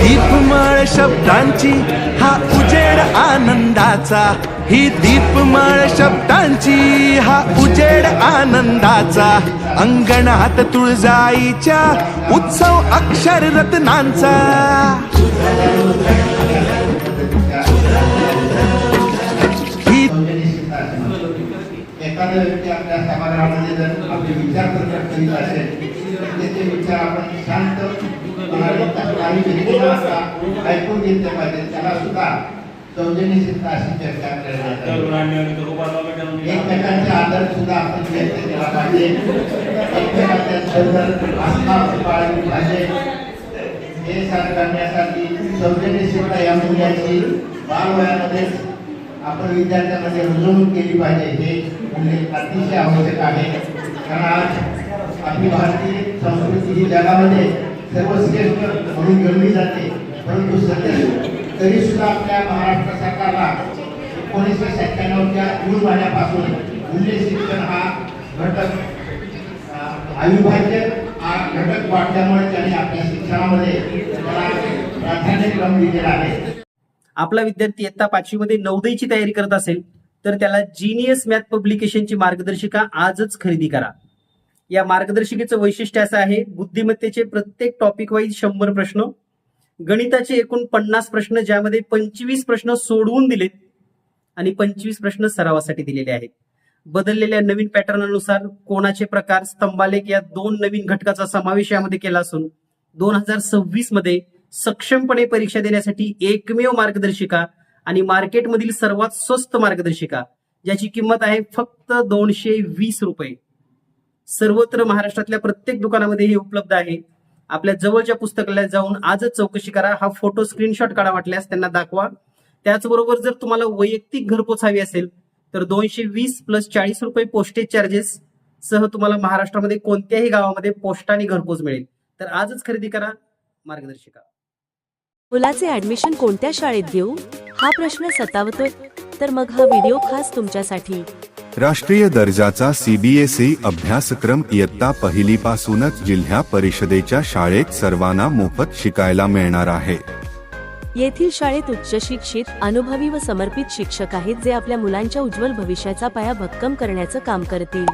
दीपमाळ शब्दांची हा उजेड आनंदाचा, ही दीपमाळ शब्दांची हा उजेड आनंदाचा, अंगणात तुळजाईच्या उत्सव अक्षर रत्नांचा. ही एखादा व्यक्ती आपल्या समाजामध्ये जर आपले विचार प्रकट करीत असेल तर त्याचे विचार आपण शांत काही व्यक्तीला ऐकून घेतले पाहिजे. त्याला सुद्धा सौजन्यशीलता अशी चर्चा करण्यात एकमेकांचे आदर सुद्धा आपण व्यक्त केला पाहिजे. एकमेकांच्या आस्था पाळली पाहिजे. हे सार करण्यासाठी सौजन्यशीलता या मूल्याची बालवयामध्ये आपण विद्यार्थ्यांमध्ये रुजवणूक केली पाहिजे. हे मूल्य अतिशय आवश्यक आहे. कारण आज आपली भारतीय संस्कृती ही जगामध्ये सर्वश्रेष्ठ म्हणून गणली जाते. परंतु सध्या तरी सुद्धा आपल्या महाराष्ट्र सरकारला 1997च्या जून महिन्यापासून मूल्य शिक्षण हा घटक अविभाज्य घटक वाटल्यामुळे त्यांनी आपल्या शिक्षणामध्ये त्याला प्राधान्यक्रम दिलेला आहे. आपला विद्यार्थी इयत्ता 5वी मध्ये नवोदयची तयारी करत असेल तर त्याला जीनियस मॅथ पब्लिकेशनची मार्गदर्शिका आजच खरेदी करा. या मार्गदर्शिकेचं वैशिष्ट्य असं आहे, बुद्धिमत्तेचे प्रत्येक टॉपिक वाईज 100 प्रश्न, गणिताचे एकूण 50 प्रश्न ज्यामध्ये 25 प्रश्न सोडवून दिलेत आणि 25 प्रश्न सरावासाठी दिलेले आहेत. बदललेल्या नवीन पॅटर्ननुसार कोणाचे प्रकार, स्तंभालेख या 2 नवीन घटकाचा समावेश यामध्ये केला असून 2026 मध्ये सक्षमपणे परीक्षा देण्यासाठी एकमेव मार्गदर्शिका आणि मार्केटमधील सर्वात स्वस्त मार्गदर्शिका ज्याची किंमत आहे फक्त 220 रुपये. सर्वत्र महाराष्ट्रातल्या प्रत्येक दुकानामध्ये हे उपलब्ध आहे. आपल्या जवळच्या पुस्तकालयात जाऊन आजच चौकशी करा. हा फोटो स्क्रीनशॉट काढा, वाटल्यास त्यांना दाखवा. त्याचबरोबर जर तुम्हाला वैयक्तिक घरपोच हवी असेल तर 220 + 40 रुपये पोस्टेज चार्जेस सह तुम्हाला महाराष्ट्रामध्ये कोणत्याही गावामध्ये पोस्टाने घरपोच मिळेल. तर आजच खरेदी करा मार्गदर्शिका. मुलाचे ऍडमिशन कोणत्या शाळेत घेऊ हा प्रश्न सतावतोय? तर मग हा व्हिडिओ खास तुमच्यासाठी. राष्ट्रीय दर्जाचा CBSE अभ्यासक्रम इयत्ता पहिलीपासूनच जिल्हा परिषदेच्या शाळेत सर्वांना मोफत शिकायला मिळणार आहे. येथील शाळेत उच्च शिक्षित, अनुभवी व समर्पित शिक्षक आहेत जे आपल्या मुलांच्या उज्ज्वल भविष्याचा पाया भक्कम करण्याचं काम करतील.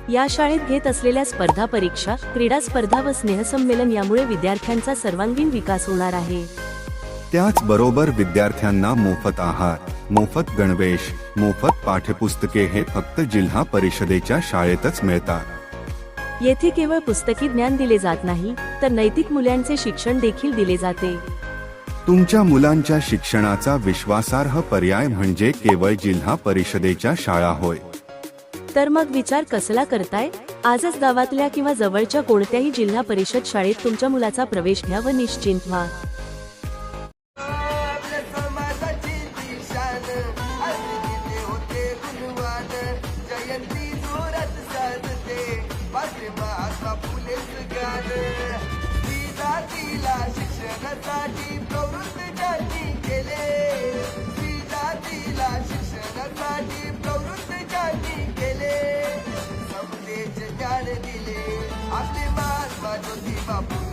या शाळेत घेत असलेल्या स्पर्धा परीक्षा, क्रीडा स्पर्धा व स्नेहसंमेलन यामुळे विद्यार्थ्यांचा सर्वांगीण विकास होणार आहे. त्याचबरोबर विद्यार्थ्यांना मोफत आहार, मोफत गणवेश, मोफत पाठ्यपुस्तके हे फक्त जिल्हा परिषदेच्या शाळेतच मिळतात. येथे केवळ पुस्तकी ज्ञान दिले जात नाही तर नैतिक मूल्यांचे शिक्षण देखील दिले जाते. तुमच्या मुलांच्या शिक्षणाचा विश्वासार्ह पर्याय म्हणजे केवळ जिल्हा परिषदेच्या शाळा होय. तर मग विचार कसला करताय? आजच गावातल्या किंवा जवळच्या कोणत्याही जिल्हा परिषद शाळेत तुमच्या मुलाचा प्रवेश घ्या व निश्चिंत व्हा. शिक्षणासाठी प्रवृत्त ज्यांनी केले, शिक्षणासाठी प्रवृत्त ज्यांनी केले, समतेचे ज्ञान दिले आपले महात्मा ज्योतिबा फुले.